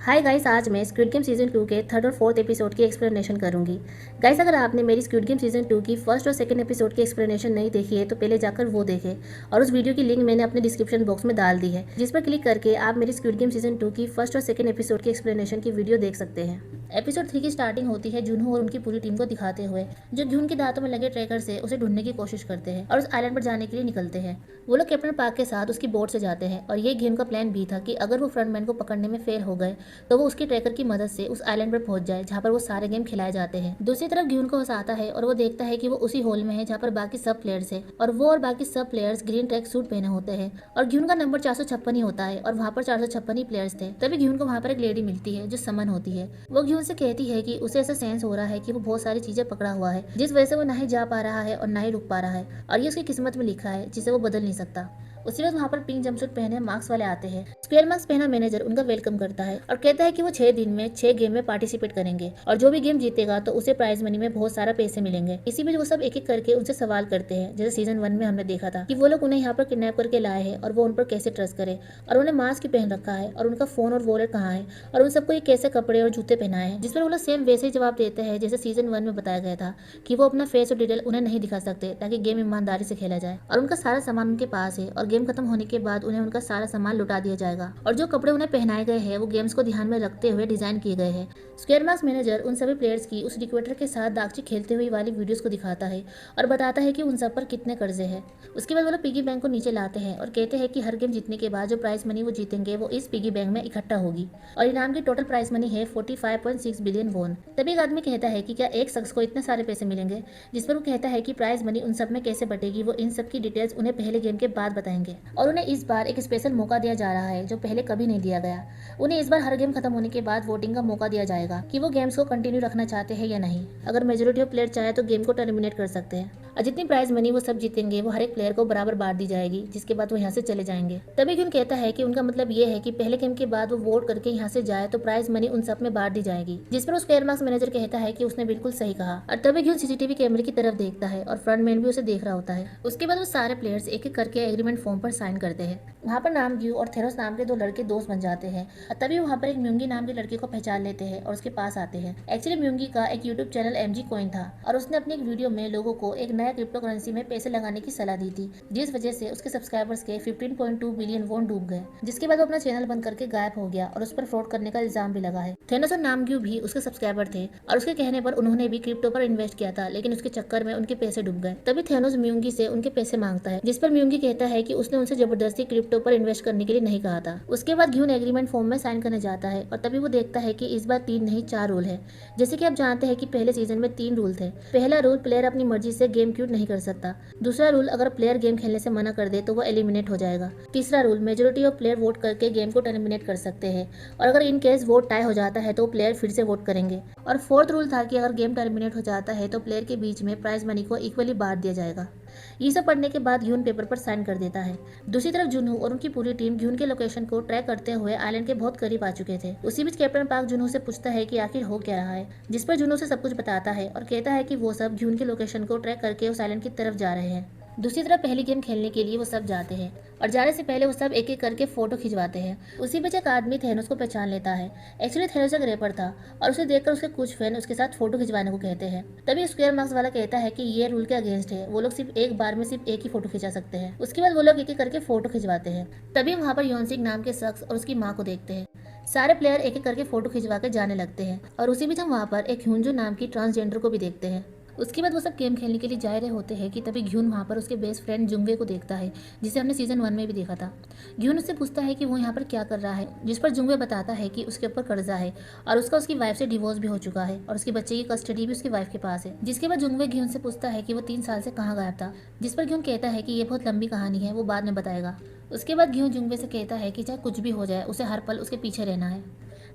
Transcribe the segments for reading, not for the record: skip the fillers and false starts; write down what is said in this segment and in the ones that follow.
Hi guys, आज मैं squid game season 2 के थर्ड और फोर्थ एपिसोड की एक्सप्लेनेशन करूंगी। गाइस, अगर आपने मेरी स्क्विड गेम सीजन 2 की फर्स्ट और सेकंड एपिसोड की एक्सप्लेनेशन नहीं देखी है तो पहले जाकर वो देखें और उस वीडियो की लिंक मैंने अपने डिस्क्रिप्शन बॉक्स में डाल दी है, जिस पर क्लिक करके आप मेरी स्क्विड गेम सीजन 2 की फर्स्ट और सेकंड एपिसोड की एक्सप्लेनेशन की वीडियो देख सकते हैं। एपिसोड 3 की स्टार्टिंग होती है जुनहो और उनकी पूरी टीम को दिखाते हुए, जो घ्यून के दांतों में लगे ट्रैकर से उसे ढूंढने की कोशिश करते हैं और उस आइलैंड पर जाने के लिए निकलते हैं। वो लोग कैप्टन पार्क के साथ उसकी बोट से जाते हैं और ये घ्यून का प्लान भी था कि अगर वो फ्रंटमैन को पकड़ने में फेल हो गए तो वो उसके ट्रैकर की मदद से उस आइलैंड पर पहुंच जाए जहां पर वो सारे गेम खिलाए जाते हैं। दूसरी तरफ घ्यून को हंसाता है और वो देखता है कि वो उसी हॉल में है जहां पर बाकी सब प्लेयर्स है और वो और बाकी सब प्लेयर्स ग्रीन ट्रैक सूट पहने होते हैं और घ्यून का नंबर 456 ही होता है और वहाँ पर 456 ही प्लेयर्स थे। तभी घ्यून को वहाँ पर एक लेडी मिलती है जो समन होती है। वो घ्यून से कहती है कि उसे ऐसा सेंस हो रहा है कि वो बहुत सारी चीजें पकड़ा हुआ है जिस वजह से वो ना ही जा पा रहा है और ना ही रुक पा रहा है और ये उसकी किस्मत में लिखा है जिसे वो बदल नहीं सकता। उसी वक्त वहाँ पर पिंक जंपसूट पहने मार्क्स वाले आते हैं। स्क्वायर मार्क्स पहना मैनेजर उनका वेलकम करता है और कहता है कि वो 6 दिन में 6 गेम में पार्टिसिपेट करेंगे और जो भी गेम जीतेगा तो उसे प्राइज मनी में बहुत सारा पैसे मिलेंगे। इसी बीच वो सब एक एक करके उनसे सवाल करते हैं, जैसे सीजन 1 में हमने देखा था कि वो लोग उन्हें यहाँ पर किडनैप करके लाए हैं और वो उन पर कैसे ट्रस्ट करे और उन्हें मास्क पहन रखा है और उनका फोन और वॉलेट कहाँ है और उन सबको ये कैसे कपड़े और जूते पहनाए हैं। जिस पर वो लोग सेम वैसे ही जवाब देते हैं जैसे सीजन 1 में बताया गया था कि वो अपना फेस और डिटेल उन्हें नहीं दिखा सकते ताकि गेम ईमानदारी से खेला जाए और उनका सारा सामान उनके पास है और गेम खत्म होने के बाद उन्हें उनका सारा सामान लुटा दिया जाएगा और जो कपड़े उन्हें पहनाए गए हैं वो गेम्स को ध्यान में रखते हुए डिजाइन किए गए हैं। स्क्वायर मार्क्स मैनेजर उन सभी प्लेयर्स की उस रिक्वेटर के साथ दागची खेलते हुए वाली वीडियोस को दिखाता है और बताता है कि उन सब पर कितने कर्जे हैं। उसके बाद वो लोग पिगी बैंक को नीचे लाते हैं और कहते हैं कि हर गेम जीतने के बाद जो प्राइज मनी वो जीतेंगे वो इस पिगी बैंक में इकट्ठा होगी और इनाम की टोटल प्राइज मनी है 45.6 बिलियन वॉन। तभी एक आदमी कहता है कि क्या एक शख्स को इतने सारे पैसे मिलेंगे, जिस पर वो कहता है कि प्राइज मनी उन सब में कैसे बटेगी वो इन सब की डिटेल्स उन्हें पहले गेम के बाद बताएंगे और उन्हें इस बार एक स्पेशल मौका दिया जा रहा है जो पहले कभी नहीं दिया गया। उन्हें इस बार हर गेम खत्म होने के बाद वोटिंग का मौका दिया जाएगा कि वो गेम्स को कंटिन्यू रखना चाहते हैं या नहीं। अगर मेजोरिटी ऑफ प्लेयर चाहे तो गेम को टर्मिनेट कर सकते हैं और जितनी प्राइज मनी वो सब जीतेंगे वो हर एक प्लेयर को बराबर बांट दी जाएगी, जिसके बाद वो यहाँ से चले जाएंगे। तभी क्यों कहता है कि उनका मतलब ये है कि पहले गेम के बाद वो वोट करके यहाँ से जाए तो प्राइज मनी उन सब में बांट दी जाएगी, जिस पर उस स्क्वायर मार्क्स मैनेजर कहता है कि उसने बिल्कुल सही कहा। और तभी क्यों सीसीटीवी कैमरे की तरफ देखता है और फ्रंटमैन भी उसे देख रहा होता है। उसके बाद वो सारे प्लेयर्स एक एक करके एग्रीमेंट फॉर्म पर साइन करते हैं। वहाँ पर नाम ग्यू और थेरोस नाम के 2 लड़के दोस्त बन जाते हैं और तभी वहाँ पर एक म्यूंगी नाम के लड़के को पहचान लेते हैं और उसके पास आते हैं। एक्चुअली म्यूंगी का एक यूट्यूब चैनल एमजी कॉइन था और उसने अपनी एक वीडियो में लोगों को एक नया क्रिप्टो करेंसी में पैसे लगाने की सलाह दी थी, जिस वजह से उसके सब्सक्राइबर्स के 15.2 बिलियन वोन डूब गए, जिसके बाद वो अपना चैनल बंद करके गायब हो गया और उस पर फ्रॉड करने का इल्जाम भी लगा है। थेनोस और नामग्यू भी उसके सब्सक्राइबर थे और उसके कहने पर उन्होंने भी क्रिप्टो पर इन्वेस्ट किया था, लेकिन उसके चक्कर में उनके पैसे डूब गए। तभी थेनोस म्यूंगी से उनके पैसे मांगता है, जिस पर म्यूंगी कहता है कि उसने उनसे जबरदस्ती क्रिप्टो पर इन्वेस्ट करने के लिए नहीं कहा था। उसके बाद घ्यून एग्रीमेंट फॉर्म में साइन करने जाता है और तभी वो देखता है कि इस बार 3 नहीं 4 रूल है। जैसे कि आप जानते हैं कि पहले सीजन में 3 रूल थे। पहला रूल, प्लेयर अपनी मर्जी से गेम क्यूट नहीं कर सकता। दूसरा रूल, अगर प्लेयर गेम खेलने से मना कर दे तो वो एलिमिनेट हो जाएगा। तीसरा rule, majority of player vote करके गेम को टर्मिनेट कर सकते हैं और अगर इन केस वोट टाई हो जाता है तो प्लेयर फिर से वोट करेंगे। और फोर्थ रूल था कि अगर गेम टर्मिनेट हो जाता है तो प्लेयर के बीच में प्राइज मनी को इक्वली बांट दिया जाएगा। ये सब पढ़ने के बाद घ्यून पेपर पर साइन कर देता है। दूसरी तरफ जुनू और उनकी पूरी टीम घ्यून के लोकेशन को ट्रैक करते हुए आइलैंड के बहुत करीब आ चुके थे। उसी बीच कैप्टन पार्क जुनू से पूछता है कि आखिर हो क्या रहा है, जिस पर जुनू से सब कुछ बताता है और कहता है कि वो सब घ्यून के लोकेशन को ट्रैक करके उस आइलैंड की तरफ जा रहे हैं। दूसरी तरफ पहली गेम खेलने के लिए वो सब जाते हैं और जाने से पहले वो सब एक एक करके फोटो खिंचवाते हैं। उसी बीच एक आदमी थेनोस को पहचान लेता है। एक्चुअली थेनोस एक रैपर था और उसे देखकर उसके कुछ फैन उसके साथ फोटो खिंचवाने को कहते हैं। तभी स्क्वायर मार्क्स वाला कहता है कि ये रूल के अगेंस्ट है, वो लोग सिर्फ एक बार में सिर्फ एक ही फोटो खिंचा सकते हैं। उसके बाद वो लोग एक एक करके फोटो खिंचवाते हैं। तभी वहाँ पर योनसिक नाम के शख्स और उसकी माँ को देखते हैं। सारे प्लेयर एक एक करके फोटो खिंचवा के जाने लगते हैं और उसी बीच हम वहाँ पर एक ह्यूंजो नाम की ट्रांसजेंडर को भी देखते हैं। उसके बाद वो सब गेम खेलने के लिए जा रहे होते हैं कि तभी घ्यून वहाँ पर उसके बेस्ट फ्रेंड जुंगवे को देखता है, जिसे हमने सीजन 1 में भी देखा था। घ्यून उससे पूछता है कि वो यहाँ पर क्या कर रहा है, जिस पर जुंगवे बताता है कि उसके ऊपर कर्जा है और उसका उसकी वाइफ से डिवोर्स भी हो चुका है और उसके बच्चे की कस्टडी भी उसकी वाइफ के पास है। जिसके बाद जुंगवे घ्यून से पूछता है कि वो 3 साल से कहाँ गायब था, जिस पर घ्यून कहता है कि ये बहुत लंबी कहानी है, वो बाद में बताएगा। उसके बाद घ्यून जुंगवे से कहता है कि चाहे कुछ भी हो जाए उसे हर पल उसके पीछे रहना है।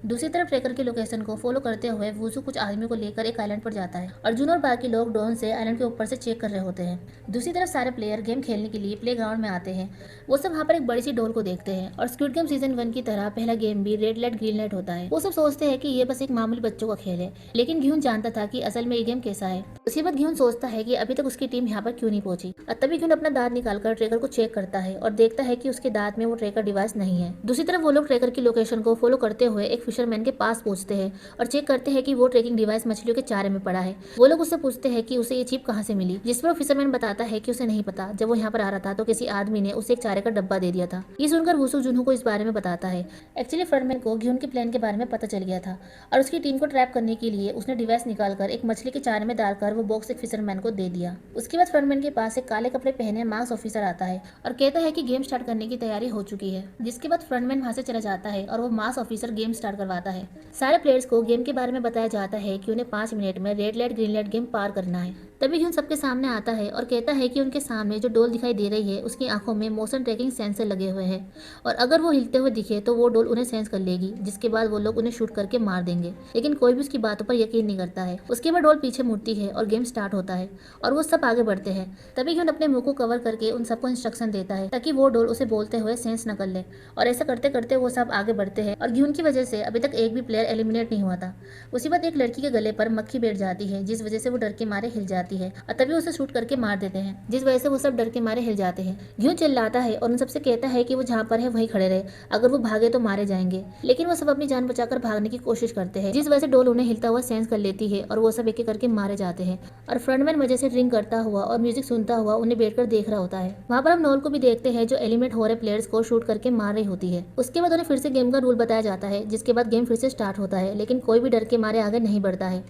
दूसरी तरफ ट्रैकर की लोकेशन को फॉलो करते हुए वुजू कुछ आदमियों को लेकर एक आइलैंड पर जाता है। अर्जुन और बाकी लोग ड्रोन से आइलैंड के ऊपर से चेक कर रहे होते हैं। दूसरी तरफ सारे प्लेयर गेम खेलने के लिए प्लेग्राउंड में आते हैं। वो सब वहाँ पर एक बड़ी सी डोर को देखते हैं और स्क्विड गेम सीजन 1 की तरह पहला गेम भी रेड लाइट ग्रीन लाइट होता है। वो सब सोचते हैं कि ये बस एक मामूली बच्चों का खेल है, लेकिन घ्यून जानता था कि असल में ये गेम कैसा है। उसके बाद घ्यून सोचता है कि अभी तक उसकी टीम यहाँ पर क्यों नहीं पहुंची और तभी घ्यून अपना दांत निकालकर ट्रैकर को चेक करता है और देखता है कि उसके दांत में वो ट्रैकर डिवाइस नहीं है। दूसरी तरफ वो लोग ट्रैकर की लोकेशन को फॉलो करते हुए एक फिशरमैन के पास पहुंचते हैं और चेक करते हैं कि वो ट्रैकिंग डिवाइस मछलियों के चारे में पड़ा है। वो लोग उससे पूछते हैं कि उसे ये चिप कहाँ से मिली, जिस पर फिशरमैन बताता है कि उसे नहीं पता, जब वो यहाँ पर आ रहा था तो किसी आदमी ने उसे एक चारे का डब्बा दे दिया था। ये सुनकर वुसू जुनहो को इस बारे में बताता है। एक्चुअली फ्रंटमैन को घ्यून के प्लान के बारे में पता चल गया था और उसकी टीम को ट्रैप करने के लिए उसने डिवाइस निकालकर एक मछली के चारे में डालकर वो बॉक्स एक फिशरमैन को दे दिया। उसके बाद फ्रंटमैन के पास एक काले कपड़े पहने मार्क्स ऑफिसर आता है और कहता है कि गेम स्टार्ट करने की तैयारी हो चुकी है, जिसके बाद फ्रंटमैन वहां से चला जाता है और वो मार्क्स ऑफिसर गेम स्टार्ट करवाता है। सारे प्लेयर्स को गेम के बारे में बताया जाता है कि उन्हें 5 मिनट में red light green light game पार करना है। तभी घ्यून सबके सामने आता है और कहता है कि उनके सामने जो डोल दिखाई दे रही है उसकी आंखों में मोशन ट्रैकिंग सेंसर लगे हुए हैं और अगर वो हिलते हुए दिखे तो वो डोल उन्हें सेंस कर लेगी, जिसके बाद वो लोग उन्हें शूट करके मार देंगे। लेकिन कोई भी उसकी बातों पर यकीन नहीं करता है। उसके बाद डोल पीछे मुड़ती है और गेम स्टार्ट होता है और वो सब आगे बढ़ते हैं। तभी घ्यून अपने मुंह को कवर करके उन सबको इंस्ट्रक्शन देता है ताकि वो डोल उसे बोलते हुए सेंस न कर ले, और ऐसा करते करते वो सब आगे बढ़ते हैं और घ्यून की वजह से अभी तक एक भी प्लेयर एलिमिनेट नहीं हुआ था। उसी बात एक लड़की के गले पर मक्खी बैठ जाती है, जिस वजह से वो डर के मारे हिल जाती है और तभी उसे शूट करके मार देते हैं, जिस वजह से वो सब डर के मारे हिल जाते हैं। घ्यून चिल्लाता है और उन सबसे कहता है कि वो जहाँ पर है वहीं खड़े रहे, अगर वो भागे तो मारे जाएंगे। लेकिन वो सब अपनी जान बचाकर भागने की कोशिश करते हैं, जिस वजह से डोल उन्हें हिलता हुआ सेंस कर लेती है और वो सब एक एक करके मारे जाते हैं। और फ्रंटमैन मजे से ड्रिंक करता हुआ और म्यूजिक सुनता हुआ उन्हें बैठकर देख रहा होता है। वहाँ पर हम नोल को भी देखते हैं जो एलिमिनेट हो रहे प्लेयर्स को शूट करके मार रही होती है। उसके बाद उन्हें फिर से गेम का रूल बताया जाता है, जिसके बाद गेम फिर से स्टार्ट होता है, लेकिन कोई भी डर के मारे आगे नहीं बढ़ता है।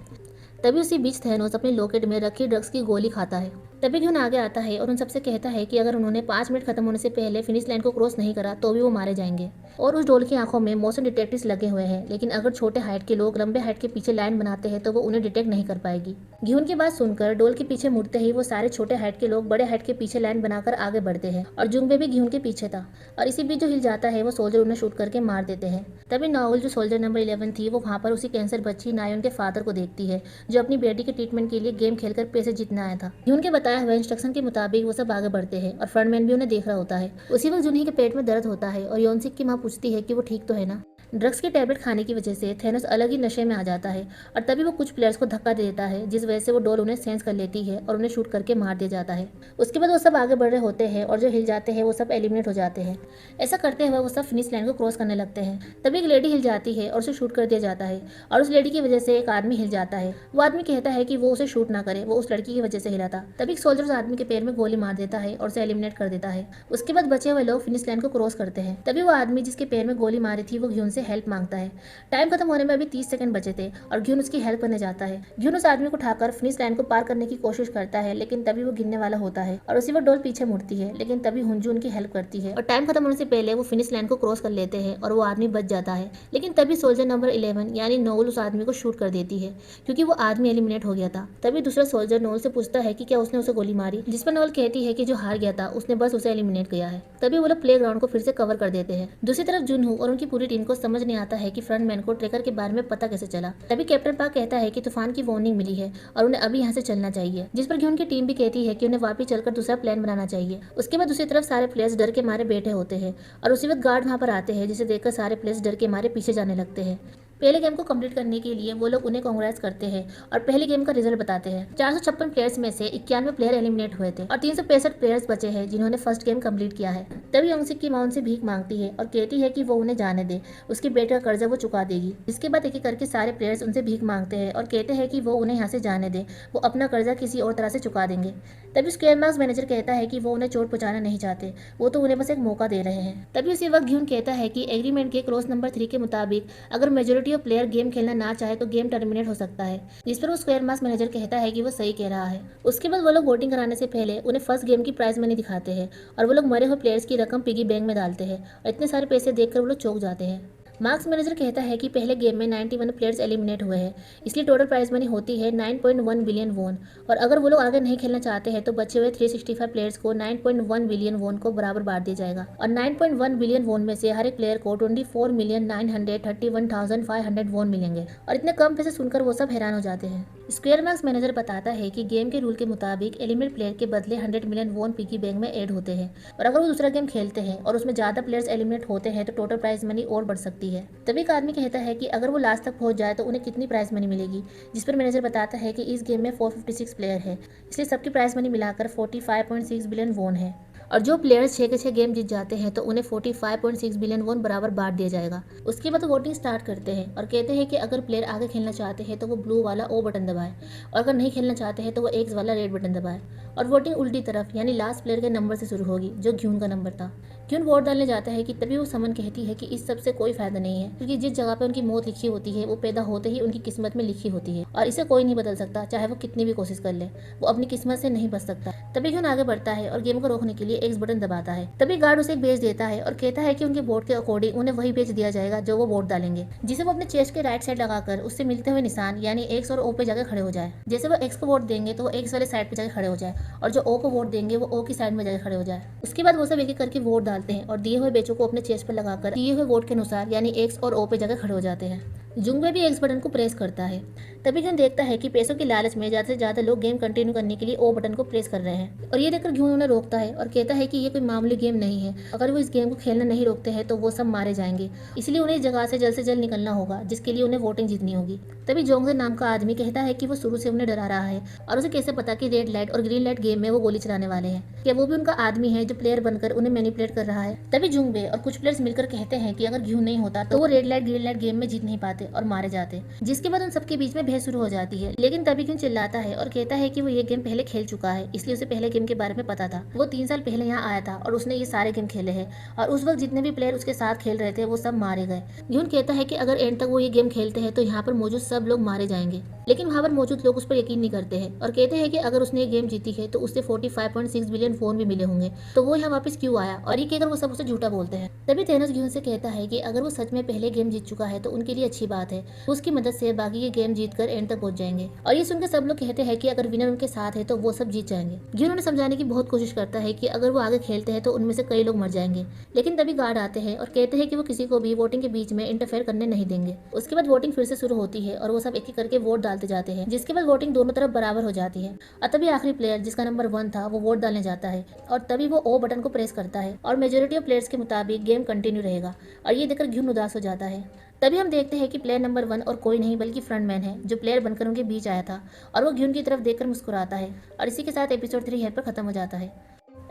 तभी उसी बीच थैनोस अपनी लॉकेट में रखी ड्रग्स की गोली खाता है। तभी घ्यून आगे आता है और उन सबसे कहता है कि अगर उन्होंने 5 मिनट खत्म होने से पहले फिनिश लाइन को क्रॉस नहीं करा तो भी वो मारे जाएंगे। और उस डोल की आंखों में मोशन डिटेक्टर्स लगे हुए हैं, लेकिन अगर छोटे हाइट के लोग लंबे हाइट के पीछे लाइन बनाते हैं तो वो उन्हें डिटेक्ट नहीं कर पाएगी। घ्यून की बात सुनकर डोल के पीछे मुड़ते ही वो सारे छोटे हाइट के लोग बड़े हाइट के पीछे लाइन बनाकर आगे बढ़ते हैं और जुंगबे भी घ्यून के पीछे था। और इसी बीच जो हिल जाता है वो सोल्जर उन्हें शूट करके मार देते हैं। तभी नॉवल जो सोल्जर नंबर 11 थी वो वहाँ पर उसी कैंसर बच्ची नायोन के फादर को देखती है, जो अपनी बेटी के ट्रीटमेंट के लिए गेम खेलकर पैसे जीतने आया था। घ्यून के बताया हुए इंस्ट्रक्शन के मुताबिक वो सब आगे बढ़ते हैं और फ्रंटमैन भी उन्हें देख रहा होता है। उसी वक्त जुनही के पेट में दर्द होता है और योनसिक की माँ पूछती है कि वो ठीक तो है ना। ड्रग्स की टैबलेट खाने की वजह से थेनोस अलग ही नशे में आ जाता है और तभी वो कुछ प्लेयर्स को धक्का दे देता है, जिस वजह से वो डोल उन्हें सेंस कर लेती है और उन्हें शूट करके मार दिया जाता है। उसके बाद वो सब आगे बढ़ रहे होते हैं और जो हिल जाते हैं वो सब एलिमिनेट हो जाते हैं। ऐसा करते हुए वो सब फिनिश लाइन को क्रॉस करने लगते हैं। तभी एक लेडी हिल जाती है और उसे शूट कर दिया जाता है और उस लेडी की वजह से एक आदमी हिल जाता है। वो आदमी कहता है कि वो उसे शूट ना करे, वो उस लड़की की वजह से हिला था। तभी एक सोल्जर उस आदमी के पैर में गोली मार देता है और उसे एलिमिनेट कर देता है। उसके बाद बचे हुए लोग फिनिश लाइन को क्रॉस करते हैं। तभी वो आदमी जिसके पैर में गोली मारी थी वो घ्यून से हेल्प मांगता है। टाइम खत्म होने में अभी 30 सेकंड बचे थे और घ्यून उसकी हेल्प करने जाता है। घ्यून उस आदमी को उठाकर फिनिश लाइन को पार करने की कोशिश करता है, लेकिन तभी वो गिरने वाला होता है और उसी वक्त डोल पीछे मुड़ती है, लेकिन तभी हुंजू उनकी हेल्प करती है और टाइम खत्म होने से पहले वो फिनिश लाइन को क्रॉस कर लेते हैं और वो आदमी बच जाता है। लेकिन तभी सोल्जर नंबर 11 यानी नोवल उस आदमी को शूट कर देती है, क्योंकि वो आदमी एलिमिनेट हो गया था। तभी दूसरा सोल्जर नोवल से पूछता है कि क्या उसने उसे गोली मारी, जिस पर नोवल कहती है कि जो हार गया था उसने बस उसे एलिमिनेट किया है। तभी वो लोग प्ले ग्राउंड को फिर से कवर कर देते हैं। दूसरी तरफ जुनहू और उनकी पूरी टीम को समझ नहीं आता है कि फ्रंटमैन को ट्रेकर के बारे में पता कैसे चला। तभी कैप्टन पार्क कहता है कि तूफान की वार्निंग मिली है और उन्हें अभी यहाँ से चलना चाहिए, जिस पर घ्यून की टीम भी कहती है कि उन्हें वापस चलकर दूसरा प्लान बनाना चाहिए। उसके बाद दूसरी तरफ सारे प्लेयर्स डर के मारे बैठे होते हैं और उसी वक्त गार्ड वहाँ पर आते हैं, जिसे देखकर सारे प्लेयर्स डर के मारे पीछे जाने लगते हैं। पहले गेम को कंप्लीट करने के लिए वो लोग उन्हें कांग्रेस करते हैं और पहले गेम का रिजल्ट बताते हैं। 456 प्लेयर्स में से 91 प्लेयर एलिमिनेट हुए थे और 365 प्लेयर्स बचे हैं जिन्होंने फर्स्ट गेम कंप्लीट किया है। तभी योंगसिक की मां उनसे भीख मांगती है और कहती है कि वो उन्हें जाने दे, उसके बेटे का कर्जा वो चुका देगी। इसके बाद एक एक करके सारे प्लेयर्स उनसे भीख मांगते हैं और कहते हैं कि वो उन्हें यहाँ से जाने दे, वो अपना कर्जा किसी और तरह से चुका देंगे। तभी स्क्वायर मार्क्स मैनेजर कहता है कि वो उन्हें चोट पहुंचाना नहीं चाहते, वो तो उन्हें बस एक मौका दे रहे हैं। तभी उसी वक्त घ्यून कहता है कि एग्रीमेंट के क्लॉज नंबर 3 के मुताबिक अगर मेजोरिटी ऑफ प्लेयर गेम खेलना ना चाहे तो गेम टर्मिनेट हो सकता है, जिस पर वो स्क्वायर मार्क्स मैनेजर कहता है कि वो सही कह रहा है। उसके बाद वो लोग वोटिंग कराने से पहले उन्हें फर्स्ट गेम की प्राइज मनी दिखाते हैं और वो लोग मरे हुए प्लेयर्स की रकम पिगी बैंक में डालते हैं और इतने सारे पैसे देखकर वो लोग चौंक जाते हैं। मार्क्स मैनेजर कहता है कि पहले गेम में 91 प्लेयर्स एलिमिनेट हुए हैं, इसलिए टोटल प्राइज मनी होती है 9.1 बिलियन वोन और अगर वो लोग आगे नहीं खेलना चाहते हैं तो बचे हुए 365 प्लेयर्स को 9.1 बिलियन वोन को बराबर बांट दिया जाएगा और 9.1 बिलियन वोन में से हर एक प्लेयर को 24,931,500 वोन मिलेंगे। और इतने कम पैसे सुनकर वो सब हैरान हो जाते हैं। स्क्वायर मार्क्स मैनेजर बताता है कि गेम के रूल के मुताबिक एलिमिनेट प्लेयर के बदले 100 मिलियन वोन पिगी बैंक में ऐड होते हैं और अगर वो दूसरा गेम खेलते हैं और उसमें ज्यादा प्लेयर्स एलिमिनेट होते हैं तो टोटल प्राइज मनी और बढ़ सकती है। तभी एक आदमी कहता है कि अगर वो लास्ट तक पहुंच जाए तो उन्हें कितनी प्राइज मनी मिलेगी, जिस पर मैनेजर बताता है कि इस गेम में 456 प्लेयर है, इसलिए सबकी प्राइज मनी मिलाकर 45.6 बिलियन वोन है। और जो प्लेयर्स 6 के 6 गेम जीत जाते हैं तो उन्हें 45.6 बिलियन वॉन बराबर बांट दिया जाएगा। उसके बाद वोटिंग स्टार्ट करते हैं और कहते हैं कि अगर प्लेयर आगे खेलना चाहते हैं तो वो ब्लू वाला ओ बटन दबाए और अगर नहीं खेलना चाहते हैं तो वो एक्स वाला रेड बटन दबाए। और वोटिंग उल्टी तरफ यानी लास्ट प्लेयर के नंबर से शुरू होगी जो ग्यून का नंबर था। ग्यून वोट डालने जाता है कि तभी वो समन कहती है कि इस सब से कोई फायदा नहीं है, क्योंकि जिस जगह पे उनकी मौत लिखी होती है वो पैदा होते ही उनकी किस्मत में लिखी होती है और इसे कोई नहीं बदल सकता, चाहे वो कितनी भी कोशिश कर ले, वो अपनी किस्मत से नहीं बच सकता। तभी ग्यून आगे बढ़ता है और गेम को रोकने के लिए एक्स बटन दबाता है। तभी गार्ड उसे एक बेच देता है और कहता है कि उनके वोट के अकॉर्डिंग उन्हें वही बेच दिया जाएगा जो वो वोट डालेंगे, जिसे वो अपने चेस्ट के राइट साइड लगाकर उससे मिलते हुए निशान यानी एक्स और ओ पे जाकर खड़े हो जाए। जैसे वो एक्स को वोट देंगे तो वो एक्स वाले साइड पे जाकर खड़े हो जाए और जो ओ को वोट देंगे वो ओ की साइड में जाकर खड़े हो जाए। उसके बाद वो सब एक एक करके वोट डालते हैं और दिए हुए बेचों को अपने चेस्ट पर लगाकर दिए हुए वोट के अनुसार यानी एक्स और ओ पे जाकर खड़े हो जाते हैं। जुंगबे भी एक्स बटन को प्रेस करता है। तभी ग्यून देखता है कि पैसों के लालच में ज्यादा से ज्यादा लोग गेम कंटिन्यू करने के लिए ओ बटन को प्रेस कर रहे हैं और ये देखकर ग्यून उन्हें रोकता है और कहता है कि ये कोई मामूली गेम नहीं है, अगर वो इस गेम को खेलना नहीं रोकते हैं तो वो सब मारे जाएंगे, इसलिए उन्हें इस जगह से जल्द निकलना होगा जिसके लिए उन्हें वोटिंग जीतनी होगी। तभी जोंगजे नाम का आदमी कहता है कि वो शुरू से उन्हें डरा रहा है और उसे कैसे पता कि रेड लाइट और ग्रीन लाइट गेम में वो गोली चलाने वाले हैं, क्या वो भी उनका आदमी है जो प्लेयर बनकर उन्हें मैनिपुलेट कर रहा है। तभी जुंगबे और कुछ प्लेयर्स मिलकर कहते हैं कि अगर ग्यून नहीं होता तो वो red light green light game में जीत नहीं पाते और मारे जाते, जिसके बाद उन सबके बीच में बहस शुरू हो जाती है। लेकिन तभी ग्यून चिल्लाता है और कहता है कि वो ये गेम पहले खेल चुका है, इसलिए उसे पहले गेम के बारे में पता था। वो 3 साल पहले यहाँ आया था और उसने ये सारे गेम खेले हैं और उस वक्त जितने भी प्लेयर उसके साथ खेल रहे थे वो सब मारे गए। ग्यून कहता है कि अगर एंड तक वो ये गेम खेलते हैं तो यहाँ पर मौजूद सब लोग मारे जाएंगे, लेकिन वहाँ पर मौजूद लोग उस पर यकीन नहीं करते हैं और कहते हैं कि अगर उसने ये गेम जीती है तो उससे 45.6 बिलियन फोन भी मिले होंगे, तो वो यहाँ वापस क्यों आया, और ये कहकर वो सब उसे झूठा बोलते हैं। तभी थेनोस ग्यून से कहता है कि अगर वो सच में पहले गेम जीत चुका है तो उनके लिए अच्छी बात है, उसकी मदद से बाकी ये गेम जीत कर एंड तक पहुंच जाएंगे। और ये सुनकर सब लोग कहते हैं कि अगर विनर उनके साथ है तो वो सब जीत जाएंगे। ग्यून उन्हें समझाने की बहुत कोशिश करता है कि अगर वो आगे खेलते हैं तो उनमें से कई लोग मर जाएंगे, लेकिन तभी गार्ड आते हैं और कहते हैं कि वो किसी को भी वोटिंग के बीच में इंटरफेयर करने नहीं देंगे। उसके बाद वोटिंग फिर से शुरू होती है और वो सब एक एक करके वोट डालते जाते हैं, जिसके बाद वोटिंग दोनों तरफ बराबर हो जाती है और तभी आखिरी प्लेयर जिसका नंबर 1 था वो वोट डालने जाता है और तभी वो ओ बटन को प्रेस करता है और मेजोरिटी ऑफ प्लेयर्स के मुताबिक गेम कंटिन्यू रहेगा और ये देखकर ग्यून उदास हो जाता है। तभी हम देखते हैं कि प्लेयर नंबर 1 और कोई नहीं बल्कि फ्रंटमैन है जो प्लेयर बनकर उनके बीच आया था और वो ग्यून की तरफ देखकर मुस्कुराता है और इसी के साथ एपिसोड 3 यहाँ पर खत्म हो जाता है।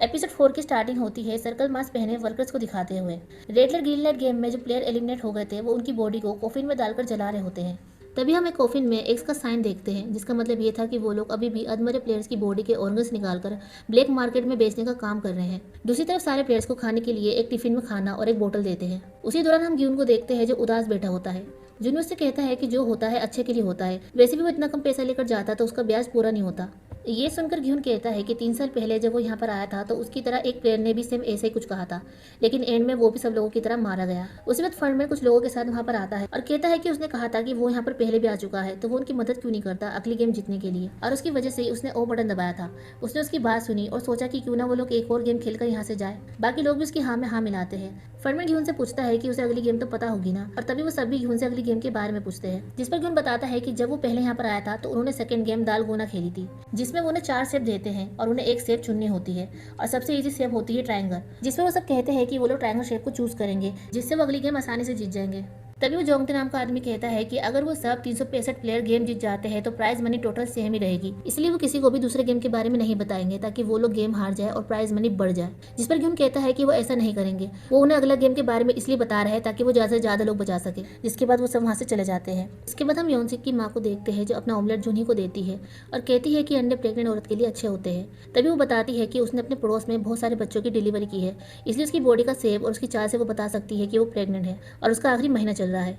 एपिसोड 4 की स्टार्टिंग होती है सर्कल मास्क पहने वर्कर्स को दिखाते हुए। Red light green light game में जो प्लेयर एलिमिनेट हो गए थे वो उनकी बॉडी को कॉफिन में डालकर जला रहे होते हैं। तभी हम एक कॉफिन में एक्स का साइन देखते हैं, जिसका मतलब ये था कि वो लोग अभी भी अधमरे प्लेयर्स की बॉडी के ऑर्गन्स निकालकर ब्लैक मार्केट में बेचने का काम कर रहे हैं। दूसरी तरफ सारे प्लेयर्स को खाने के लिए एक टिफिन में खाना और एक बोतल देते हैं। उसी दौरान हम ग्यून को देखते हैं जो उदास बैठा होता है। जून उससे कहता है कि जो होता है अच्छे के लिए होता है, वैसे भी वो इतना कम पैसा लेकर जाता तो उसका ब्याज पूरा नहीं होता। ये सुनकर ग्यून कहता है कि 3 साल पहले जब वो यहाँ पर आया था तो उसकी तरह एक प्लेयर ने भी सेम ऐसे ही कुछ कहा था, लेकिन एंड में वो भी सब लोगों की तरह मारा गया। उसी वक्त फंड में कुछ लोगों के साथ वहाँ पर आता है और कहता है कि उसने कहा था कि वो यहाँ पर पहले भी आ चुका है तो वो उनकी मदद क्यों नहीं करता अगली गेम जीतने के लिए, और उसकी वजह से उसने ओ बटन दबाया था। उसने उसकी बात सुनी और सोचा कि क्यों ना वो लोग एक और गेम खेलकर यहाँ से जाए। बाकी लोग भी उसकी हाँ में हाँ मिलाते हैं। फंडमैन ग्यून से पूछता है कि उसे अगली गेम तो पता होगी ना, और तभी वो सभी ग्यून से अगली गेम के बारे में पूछते हैं, जिस पर ग्यून बताता है कि जब वो पहले यहाँ पर आया था तो उन्होंने सेकंड गेम दाल गोना खेली थी, जिसमें वो उन्हें 4 शेप देते हैं और उन्हें एक शेप चुननी होती है और सबसे इजी शेप होती है ट्रायंगल, जिसमें वो सब कहते हैं कि वो लोग ट्रायंगल शेप को चूज करेंगे जिससे वो अगली गेम आसानी से जीत जाएंगे। तभी वो जोंगते नाम का आदमी कहता है कि अगर वो सब 365 प्लेयर गेम जीत जाते हैं तो प्राइज मनी टोटल सेम ही रहेगी, इसलिए वो किसी को भी दूसरे गेम के बारे में नहीं बताएंगे ताकि वो लोग गेम हार जाए और प्राइज मनी बढ़ जाए। जिस पर ग्यून कहता है कि वो ऐसा नहीं करेंगे, वो उन्हें अगला गेम के बारे में इसलिए बता रहे हैं ताकि वो ज्यादा से ज्यादा लोग बचा सके। जिसके बाद वो सब वहाँ से चले जाते हैं। इसके बाद हम योनसिक की माँ को देखते हैं जो अपना ऑमलेट जूही को देती है और कहती है कि अंडे प्रेग्नेंट औरत के लिए अच्छे होते हैं। तभी वो बताती है कि उसने अपने पड़ोस में बहुत सारे बच्चों की डिलीवरी की है, इसलिए उसकी बॉडी का शेप और उसकी चाल से वो बता सकती है कि वो प्रेग्नेंट है और उसका आखिरी महीना चल रहा है।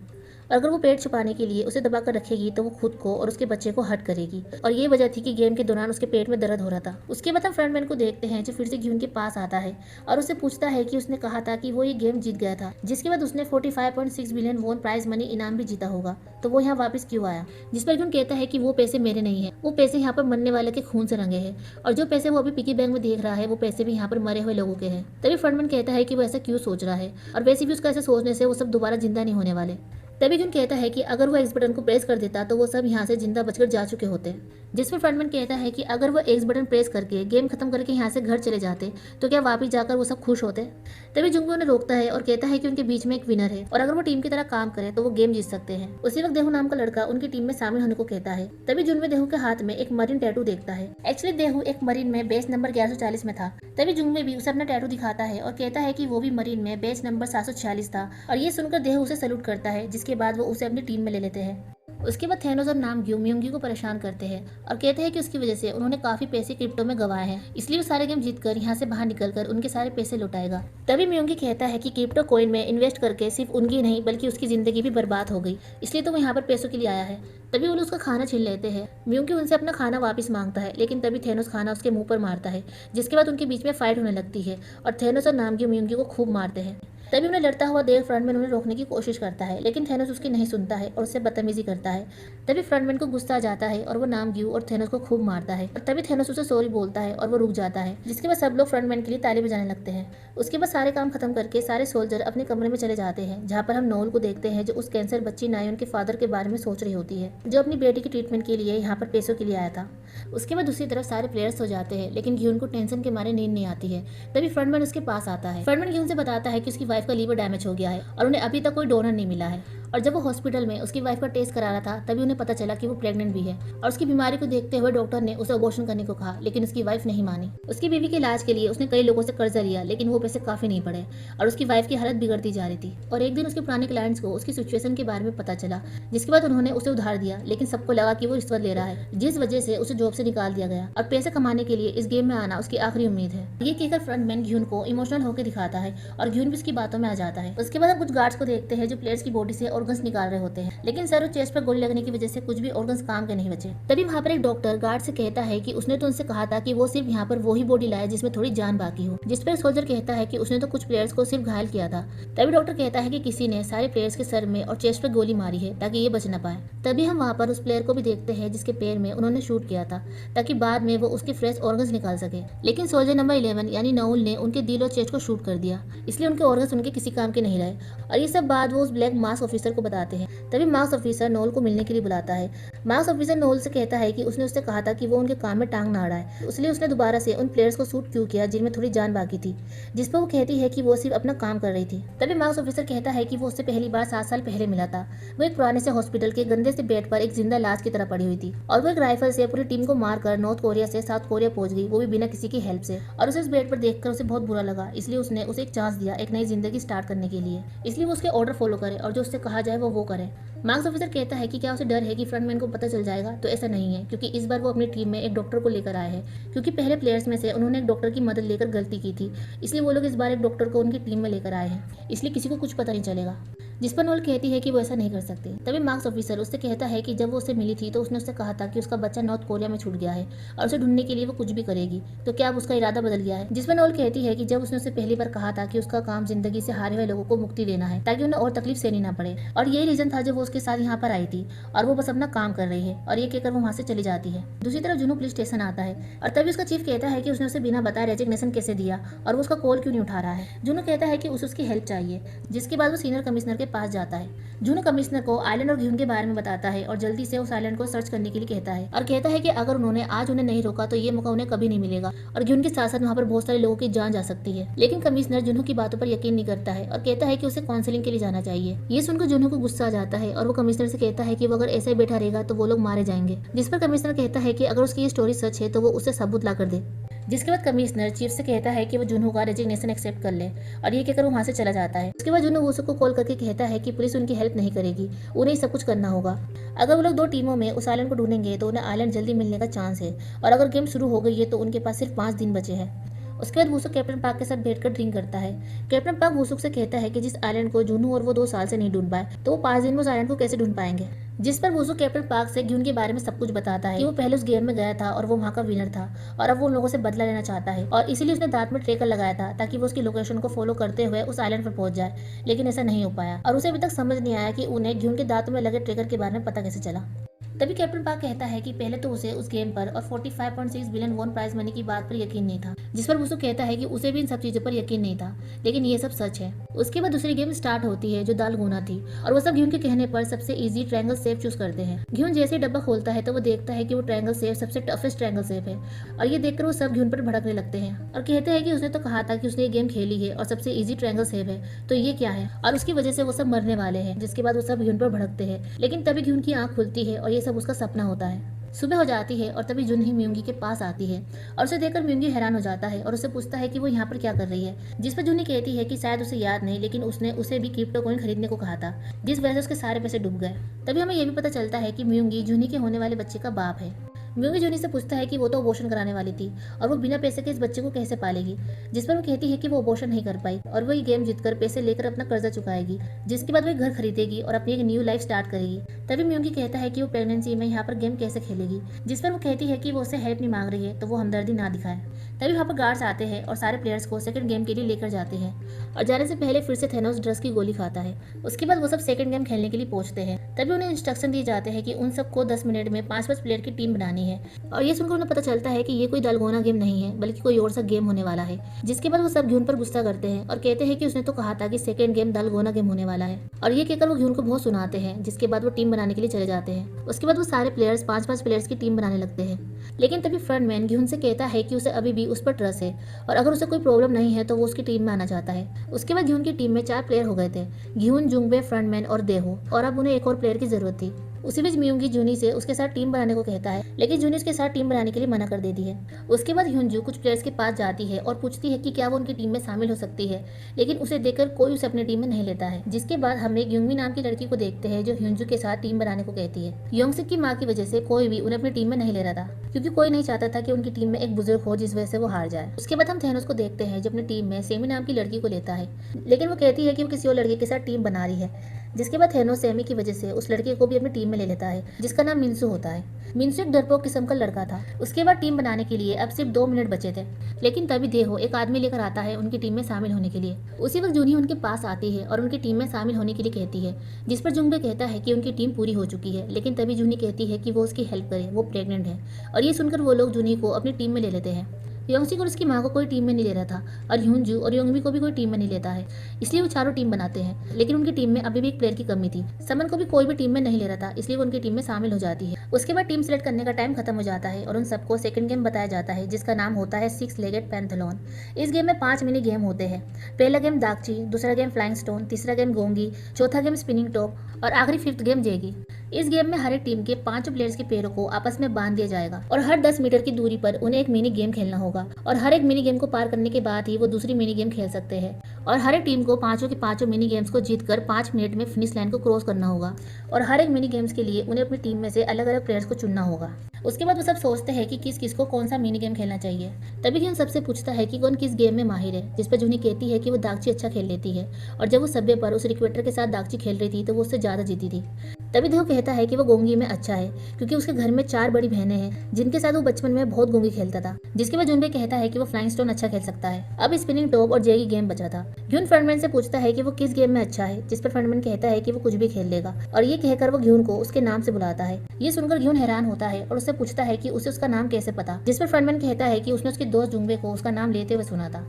और अगर वो पेट छुपाने के लिए उसे दबाकर रखेगी तो वो खुद को और उसके बच्चे को हर्ट करेगी, और ये वजह थी कि गेम के दौरान उसके पेट में दर्द हो रहा था। उसके बाद हम फ्रंटमैन को देखते हैं जो फिर से ग्यून के पास आता है और उससे पूछता है कि उसने कहा था कि वो ये गेम जीत गया था, जिसके बाद उसने 45.6 बिलियन वॉन प्राइज मनी इनाम भी जीता होगा, तो वो यहाँ वापस क्यों आया। जिस पर ग्यून कहता है कि वो पैसे मेरे नहीं है, वो पैसे यहाँ पर मरने वाले के खून से रंगे हैं और जो पैसे वो अभी पिगी बैंक में देख रहा है वो पैसे भी यहाँ पर मरे हुए लोगों के हैं। तभी फ्रंटमैन कहता है कि वो ऐसा क्यों सोच रहा है और वैसे भी उसका ऐसा सोचने से वो सब दोबारा जिंदा नहीं होने वाले। तभी जून कहता है कि अगर वो एक्स बटन को प्रेस कर देता तो वो सब यहाँ से जिंदा बचकर जा चुके होते। जिस पर फ्रंटमैन कहता है कि अगर वो एक्स बटन प्रेस करके गेम खत्म करके यहाँ से घर चले जाते तो क्या वापस जाकर वो सब खुश होते। तभी जुंगू उन्हें रोकता है और कहता है कि उनके बीच में एक विनर है और अगर वो टीम की तरह काम करे तो वो गेम जीत सकते हैं। उसी वक्त देहू नाम का लड़का उनकी टीम में शामिल होने को कहता है। तभी जुनवे देहू के हाथ में एक मरीन टैटू देखता है। एक्चुअली देहू एक मरीन में बेस नंबर 1140 में था। तभी जुंगवे भी उसे अपना टैटू दिखाता है और कहता है कि वो भी मरीन में बेस नंबर 746 था और ये सुनकर देहू उसे सैल्यूट करता है, जिसके बाद वो उसे अपनी टीम में ले लेते हैं। उसके बाद थेनोस और नामग्यू म्योंगी को परेशान करते हैं और कहते हैं कि उसकी वजह से उन्होंने काफी पैसे क्रिप्टो में गंवाए हैं, इसलिए वो सारे गेम जीतकर यहाँ से बाहर निकलकर उनके सारे पैसे लौटाएगा। तभी म्योंगी कहता है कि क्रिप्टो कॉइन में इन्वेस्ट करके सिर्फ उनकी नहीं बल्कि उसकी जिंदगी भी बर्बाद हो गई, इसलिए तो वो यहाँ पर पैसों के लिए आया है। तभी वो लोग उसका खाना छीन लेते हैं। म्योंगी उनसे अपना खाना वापस मांगता है, लेकिन तभी थेनोस खाना उसके मुंह पर मारता है, जिसके बाद उनके बीच में फाइट होने लगती है और थेनोस और नामग्यू म्योंगी को खूब मारते हैं। तभी उन्हें लड़ता हुआ देख फ्रंटमैन उन्हें रोकने की कोशिश करता है, लेकिन थेनोस उसकी नहीं सुनता है और उससे बदतमीजी करता है। तभी फ्रंटमैन को गुस्सा आ जाता है और वो नामग्यू और थेनोस को खूब मारता है और तभी थेनोस उसे सॉरी बोलता है और वो रुक जाता है, जिसके बाद सब लोग फ्रंटमैन के लिए ताली बजाने लगते हैं। उसके बाद सारे काम खत्म करके सारे सोल्जर अपने कमरे में चले जाते हैं, जहाँ पर हम नोल को देखते हैं जो उस कैंसर बच्ची नायोन के फादर के बारे में सोच रही होती है, जो अपनी बेटी की ट्रीटमेंट के लिए यहाँ पर पैसों के लिए आया था। उसके बाद दूसरी तरफ सारे प्लेयर्स हो जाते हैं, लेकिन ग्यून को टेंशन के मारे नींद नहीं आती है। तभी फ्रंटमैन उसके पास आता है। फ्रंटमैन ग्यून से बताता है कि उसकी वाइफ का लीवर डैमेज हो गया है और उन्हें अभी तक कोई डोनर नहीं मिला है। और जब वो हॉस्पिटल में उसकी वाइफ का टेस्ट करा रहा था तभी उन्हें पता चला कि वो प्रेग्नेंट भी है और उसकी बीमारी को देखते हुए डॉक्टर ने उसे अबॉर्शन करने को कहा, लेकिन उसकी वाइफ नहीं मानी। उसकी बीवी के इलाज के लिए उसने कई लोगों से कर्जा लिया, लेकिन वो पैसे काफी नहीं पड़े और उसकी वाइफ की हालत बिगड़ती जा रही थी। और एक दिन उसके पुराने क्लाइंट्स को उसकी सिचुएशन के बारे में पता चला, जिसके बाद उन्होंने उसे उधार दिया, लेकिन सबको लगा कि वो रिश्वत ले रहा है, जिस वजह से उसे जॉब से निकाल दिया गया और पैसे कमाने के लिए इस गेम में आना उसकी आखिरी उम्मीद है। ये कहकर फ्रंटमैन घ्यून को इमोशनल होकर दिखाता है और घ्यून भी उसकी बातों में आ जाता है। उसके बाद हम कुछ गार्ड्स को देखते हैं जो प्लेयर्स की बॉडी से ऑर्गन्स निकाल रहे होते हैं, लेकिन सर और चेस्ट पर गोली लगने की वजह से कुछ भी ऑर्गन्स काम के नहीं बचे। तभी वहाँ पर एक डॉक्टर गार्ड से कहता है कि उसने तो उनसे कहा था कि वो सिर्फ यहाँ पर वही बॉडी लाए जिसमें थोड़ी जान बाकी हो, जिस पर सोल्जर कहता है कि उसने तो कुछ प्लेयर्स को सिर्फ घायल किया था। तभी डॉक्टर कहता है कि किसी ने सारे प्लेयर्स के सर में और चेस्ट पर गोली मारी है ताकि ये बच न पाए। तभी हम वहाँ पर उस प्लेयर को भी देखते हैं जिसके पैर में उन्होंने शूट किया था ताकि बाद में वो उसके फ्रेश ऑर्गन्स निकाल सके, लेकिन सोल्जर नंबर 11 यानी नौल ने उनके दिल और चेस्ट को शूट कर दिया, इसलिए उनके ऑर्गन्स उनके किसी काम के नहीं रहे। और ये सब बात वो उस ब्लैक मास्क ऑफिसर को बताते हैं। तभी मास्क ऑफिसर नोल को मिलने के लिए बुलाता है। मास्क ऑफिसर नोल से कहता है कि उसने उससे कहा था कि वो उनके काम में टांग ना अड़ाए, इसलिए उसने दोबारा से उन प्लेयर्स को शूट क्यों किया जिनमें थोड़ी जान बाकी थी, जिस पर वो कहती है कि वो सिर्फ अपना काम कर रही थी। तभी मास्क ऑफिसर कहता है कि वो उससे पहली बार 7 साल पहले मिला था। वो एक पुराने से हॉस्पिटल के गंदे से बेड पर एक जिंदा लाश की तरह पड़ी हुई थी और वो एक राइफल से पूरी टीम को मारकर नॉर्थ कोरिया से साउथ कोरिया पहुंच गई, वो भी बिना किसी की हेल्प से। और उसे उस बेड पर देखकर उसे बहुत बुरा लगा, इसलिए उसने उसे एक चांस दिया एक नई जिंदगी स्टार्ट करने के लिए, इसलिए वो उसके ऑर्डर फॉलो करे और जो उससे कहा जाए वो करे। मार्क्स ऑफिसर कहता है कि क्या उसे डर है कि फ्रंटमैन को पता चल जाएगा, तो ऐसा नहीं है, क्योंकि इस बार वो अपनी टीम में एक डॉक्टर को लेकर आए हैं, क्योंकि पहले प्लेयर्स में से उन्होंने एक डॉक्टर की मदद लेकर गलती की थी, इसलिए वो लोग इस बार एक डॉक्टर को उनकी टीम में लेकर आए हैं, इसलिए किसी को कुछ पता नहीं चलेगा। जिस पर नोल कहती है कि वो ऐसा नहीं कर सकती। तभी मार्क्स ऑफिसर उससे कहता है कि जब वो उससे मिली थी तो उसने उससे कहा था कि उसका बच्चा नॉर्थ कोरिया में छूट गया है और उसे ढूंढने के लिए वो कुछ भी करेगी, तो क्या अब उसका इरादा बदल गया है। जिस पर नोल कहती है कि जब उसने उसे पहली बार कहा था कि उसका काम जिंदगी से हारे हुए लोगों को मुक्ति देना है ताकि उन्हें और तकलीफ सहनी ना पड़े, और यही रीजन था जब वो उसके साथ यहाँ पर आई थी और वो बस अपना काम कर रही है, और ये कहकर वो वहाँ से चली जाती है। दूसरी तरफ जुनू पुलिस स्टेशन आता है और तभी उसका चीफ कहता है कि उसने उसे बिना बताए रेजिग्नेशन कैसे दिया और वो उसका कॉल क्यों नहीं उठा रहा है। जुनू कहता है कि उसे उसकी हेल्प चाहिए, जिसके बाद वो सीनियर कमिश्नर के पास जाता है। जूनो कमिश्नर को आइलैंड और घ्यून के बारे में बताता है और जल्दी से उस आइलैंड को सर्च करने के लिए कहता है, और कहता है कि अगर उन्होंने आज उन्हें नहीं रोका तो ये मौका उन्हें कभी नहीं मिलेगा और घ्यून के साथ साथ वहाँ पर बहुत सारे लोगों की जान जा सकती है। लेकिन कमिश्नर जुनू की बातों पर यकीन नहीं करता है और कहता है कि उसे काउंसलिंग के लिए जाना चाहिए। ये सुनकर जुनू को गुस्सा आ जाता है और वो कमिश्नर से कहता है कि वो अगर ऐसे ही बैठा रहेगा तो वो लोग मारे जाएंगे। जिस पर कमिश्नर कहता है कि अगर उसकी ये स्टोरी सच है तो वो उसे सबूत ला कर दे। जिसके बाद कमिश्नर चीफ से कहता है कि वो जुनू का रेजिग्नेशन एक्सेप्ट कर ले, और ये कहकर वो वहाँ से चला जाता है। उसके बाद जुनू वूसू को कॉल करके कहता है कि पुलिस उनकी हेल्प नहीं करेगी, उन्हें सब कुछ करना होगा। अगर वो लोग 2 टीमों में उस आइलैंड को ढूंढेंगे तो उन्हें आइलैंड जल्दी मिलने का चांस है, और अगर गेम शुरू हो गई है तो उनके पास सिर्फ 5 दिन बचे हैं। उसके बाद वूसुक कैप्टन पार्क के साथ बैठकर ड्रिंक करता है। कैप्टन पार्क वूसुक से कहता है कि जिस आइलैंड को जुनू और वो 2 साल से नहीं ढूंढ पाए तो वो 5 दिन में उस आइलैंड को कैसे ढूंढ पाएंगे। जिस पर वूसुक कैप्टन पार्क से घ्यून के बारे में सब कुछ बताता है कि वो पहले उस गेम में गया था और वो वहाँ का विनर था और अब वो उन लोगों से बदला लेना चाहता है, और इसीलिए उसने दांत में ट्रेकर लगाया था ताकि वो उसकी लोकेशन को फॉलो करते हुए उस आइलैंड पर पहुंच जाए, लेकिन ऐसा नहीं हो पाया और उसे अभी तक समझ नहीं आया कि उन्हें घ्यून के दांतों में लगे ट्रेकर के बारे में पता कैसे चला। तभी कैप्टन पार्क कहता है कि पहले तो उसे उस गेम पर और 45.6 बिलियन वॉन प्राइज मनी की बात पर यकीन नहीं था, जिस पर वसु कहता है कि उसे भी इन सब चीजों पर यकीन नहीं था, लेकिन ये सब सच है। उसके बाद दूसरी गेम स्टार्ट होती है जो दाल गुना थी, और वो सब घ्यून के कहने पर सबसे इजी ट्रायंगल शेप चूज करते हैं। घ्यून जैसे ही डब्बा खोलता है तो वो देखता है कि वो ट्रायंगल शेप सबसे टफेस्ट ट्रायंगल शेप है, और ये देखकर वो सब घ्यून पर भड़कने लगते हैं और कहते हैं कि उसने तो कहा था कि उसने ये गेम खेली है और सबसे इजी ट्रायंगल शेप है, तो ये क्या है, और उसकी वजह से वो सब मरने वाले हैं। जिसके बाद वो सब घ्यून पर भड़कते हैं, लेकिन तभी घ्यून की आंख खुलती है और ये सब उसका सपना होता है। सुबह हो जाती है और तभी जुनही म्यूंगी के पास आती है, और उसे देखकर म्यूंगी हैरान हो जाता है और उससे पूछता है कि वो यहाँ पर क्या कर रही है। जिस पर जुनही कहती है कि शायद उसे याद नहीं, लेकिन उसने उसे भी क्रिप्टो कॉइन खरीदने को कहा था, जिस वजह से उसके सारे पैसे डूब गए। तभी हमें यह भी पता चलता है कि म्यूंगी जुनही के होने वाले बच्चे का बाप है। म्यूंगी जुनी से पूछता है कि वो तो अबॉर्शन कराने वाली थी और वो बिना पैसे के इस बच्चे को कैसे पालेगी, जिस पर वो कहती है कि वो अबॉर्शन नहीं कर पाई और वो ये गेम जीतकर पैसे लेकर अपना कर्जा चुकाएगी, जिसके बाद वो एक घर खरीदेगी और अपनी एक न्यू लाइफ स्टार्ट करेगी। तभी म्यूंगी कहता है कि वो प्रेगनेंसी में यहाँ पर गेम कैसे खेलेगी, जिस पर वो कहती है कि वो उससे हेल्प नहीं मांग रही है तो वो हमदर्दी ना दिखाए। तभी वहाँ पर गार्ड्स आते हैं और सारे प्लेयर्स को सेकंड गेम के लिए लेकर जाते हैं, और जाने से पहले फिर से थेनोस ड्रग्स की गोली खाता है। उसके बाद वो सब सेकंड गेम खेलने के लिए पहुंचते हैं। तभी उन्हें इंस्ट्रक्शन दिए जाते हैं कि उन सबको 10 मिनट में 5-5 प्लेयर की टीम बनानी है, और ये सुनकर उन्हें पता चलता है कि ये कोई दालगोना गेम नहीं है बल्कि कोई और सा गेम होने वाला है। जिसके बाद वो सब घ्यून पर गुस्सा करते हैं और कहते हैं कि उसने तो कहा था कि सेकंड गेम दालगोना गेम होने वाला है, और ये कहकर वो घ्यून को बहुत सुनाते हैं। जिसके बाद वो टीम बनाने के लिए चले जाते हैं। उसके बाद वो सारे प्लेयर्स 5-5 प्लेयर्स की टीम बनाने लगते हैं, लेकिन तभी फ्रंटमैन घ्यून से कहता है कि उसे अभी भी उस पर ट्रस्ट है और अगर उसे कोई प्रॉब्लम नहीं है तो वो उसकी टीम में आना चाहता है। उसके बाद घ्यून की टीम में 4 प्लेयर हो गए थे, घ्यून, जुंगबे, फ्रंटमैन और देहो, और अब उन्हें एक और प्लेयर की जरूरत थी। उसी बीच म्यूंगी जूनी से उसके साथ टीम बनाने को कहता है, लेकिन जूनी उसके साथ टीम बनाने के लिए मना कर देती है। उसके बाद ह्यूंजू कुछ प्लेयर्स के पास जाती है और पूछती है कि क्या वो उनकी टीम में शामिल हो सकती है, लेकिन उसे देखकर कोई उसे अपनी टीम में नहीं लेता है। जिसके बाद हम एक युंगमी नाम की लड़की को देखते हैं जो ह्यूंजू के साथ टीम बनाने को कहती है। योंगसिक की माँ की वजह से कोई भी उन्हें अपनी टीम में नहीं ले रहा था, क्योंकि कोई नहीं चाहता था कि उनकी टीम में एक बुजुर्ग हो जिस वजह से वो हार जाए। उसके बाद हम थेनोस को देखते हैं जो अपनी टीम में सेमी नाम की लड़की को लेता है, लेकिन वो कहती है कि वो किसी और लड़के के साथ टीम बना रही है। जिसके बाद थेनोस सेमी की वजह से उस लड़के को भी अपनी टीम में ले लेता है, जिसका नाम मिन्सू होता है। मिन्सू एक डरपोक किस्म का लड़का था। उसके बाद टीम बनाने के लिए अब सिर्फ 2 मिनट बचे थे, लेकिन तभी देहो एक आदमी लेकर आता है उनकी टीम में शामिल होने के लिए। उसी वक्त जूनी उनके पास आती है और उनकी टीम में शामिल होने के लिए कहती है, जिस पर जुंगबे कहता है कि उनकी टीम पूरी हो चुकी है, लेकिन तभी जूनी कहती है कि वो उसकी हेल्प करे, वो प्रेग्नेंट है, और ये सुनकर वो लोग जूनी को अपनी टीम में ले लेते हैं। योंगसिक और उसकी माँ को कोई टीम में नहीं ले रहा था, और ह्यूंजू और योंगमी को भी कोई टीम में नहीं लेता है, इसलिए वो चारों टीम बनाते हैं। लेकिन उनकी टीम में अभी भी एक प्लेयर की कमी थी। समन को भी कोई भी टीम में नहीं ले रहा था, इसलिए वो उनकी टीम में शामिल हो जाती है। उसके बाद टीम सेलेक्ट करने का टाइम खत्म हो जाता है और उन सबको सेकंड गेम बताया जाता है, जिसका नाम होता है 6 लेगेड पैंथेलॉन। इस गेम में 5 मिनी गेम होते हैं। पहला गेम दागची, दूसरा गेम फ्लाइंग स्टोन, तीसरा गेम गोंगी, चौथा गेम स्पिनिंग टॉप और आखिरी 5th गेम जेगी। इस गेम में हर एक टीम के 5 प्लेयर्स के पैरों को आपस में बांध दिया जाएगा और हर 10 मीटर की दूरी पर उन्हें एक मिनी गेम खेलना होगा, और हर एक मिनी गेम को पार करने के बाद ही वो दूसरी मिनी गेम खेल सकते हैं। और हर एक टीम को पांचों के पांचों मिनी गेम्स को जीतकर 5 मिनट में फिनिश लाइन को क्रॉस करना होगा, और हर एक मिनी गेम्स के लिए उन्हें अपनी टीम में से अलग अलग प्लेयर्स को चुनना होगा। उसके बाद वो सब सोचते हैं कि किस किस को कौन सा मिनी गेम खेलना चाहिए। तभी ह्यून सबसे पूछता है कि कौन किस गेम में माहिर है, जिस पर जूनी कहती है कि वो दागची अच्छा खेल लेती है, और जब वो सब्वे पर उस रिक्वेटर के साथ दागची खेल रही थी तो वो उससे ज्यादा जीती थी। तभी देव कहता है कि वो गोंगी में अच्छा है, क्योंकि उसके घर में 4 बड़ी बहनें हैं जिनके साथ वो बचपन में बहुत गोंगी खेलता था। जिसके बाद जुनबे कहता है कि वो फ्लाइंग स्टोन अच्छा खेल सकता है। अब स्पिनिंग टॉप और जेगी गेम बचा था। घ्यून फ्रंटमैन से पूछता है कि वो किस गेम में अच्छा है, जिस पर फ्रंटमैन कहता है कि वो कुछ भी खेल लेगा, और ये कहकर वो घ्यून को उसके नाम से बुलाता है। ये सुनकर घ्यून हैरान होता है और उससे पूछता है कि उसे उसका नाम कैसे पता, जिस पर फ्रंटमैन कहता है कि उसने उसके दोस्त जुंगबे को उसका नाम लेते हुए सुना था।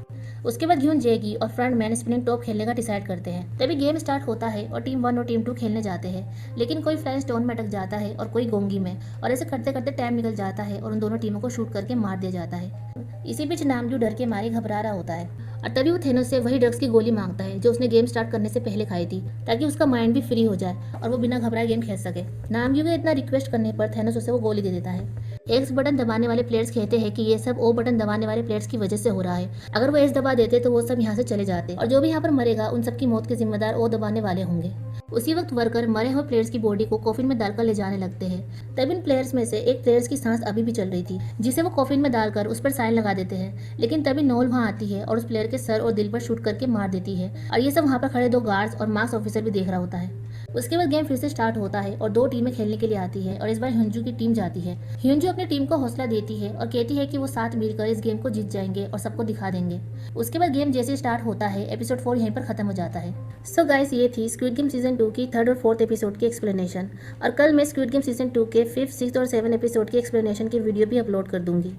उसके बाद घ्यून जेगी और फ्रंटमैन स्पिनिंग टॉप खेलने का डिसाइड करते हैं। तभी गेम स्टार्ट होता है और टीम 1 और टीम 2 खेलने जाते हैं, लेकिन कोई फ्लाइंग स्टोन में अटक जाता है और कोई गोंगी में, और ऐसे करते करते टाइम निकल जाता है और उन दोनों टीमों को शूट करके मार दिया जाता है। इसी बीच नामजू डर के मारे घबरा रहा होता है, और तभी वो थेनोस से वही ड्रग्स की गोली मांगता है जो उसने गेम स्टार्ट करने से पहले खाई थी, ताकि उसका माइंड भी फ्री हो जाए और वो बिना घबराए गेम खेल सके। नामजू के इतना रिक्वेस्ट करने पर थेनोस उसे वो गोली दे देता है। एक्स बटन दबाने वाले प्लेयर्स कहते हैं कि ये सब ओ बटन दबाने वाले प्लेयर्स की वजह से हो रहा है। अगर वो एस दबा देते तो वो सब यहाँ से चले जाते, और जो भी यहाँ पर मरेगा उन सबकी मौत के जिम्मेदार ओ दबाने वाले होंगे। उसी वक्त वर्कर मरे हुए प्लेयर्स की बॉडी को कॉफिन में डालकर ले जाने लगते हैं। तब इन प्लेयर्स में से एक प्लेयर्स की सांस अभी भी चल रही थी, जिसे वो कॉफिन में डालकर उस पर साइन लगा देते हैं, लेकिन तभी नोल वहाँ आती है और उस प्लेयर के सर और दिल पर शूट करके मार देती है, और ये सब वहाँ पर खड़े 2 गार्ड्स और मार्क्स ऑफिसर भी देख रहा होता है। उसके बाद गेम फिर से स्टार्ट होता है और 2 टीमें खेलने के लिए आती है और इस बार ह्यूंजू की टीम जाती है। ह्यूंजू अपनी टीम को हौसला देती है और कहती है कि वो साथ मिलकर इस गेम को जीत जाएंगे और सबको दिखा देंगे। उसके बाद गेम जैसे स्टार्ट होता है एपिसोड 4 यहीं पर खत्म हो जाता है। सो गाइस, ये थी स्क्विड गेम सीजन 2 की 3rd और 4th एपिसोड की एक्सप्लेनेशन और कल मैं स्क्विड गेम सीजन 2 के 5th, 6th और 7th एपिसोड की एक्सप्लेनेशन की वीडियो भी अपलोड कर दूंगी।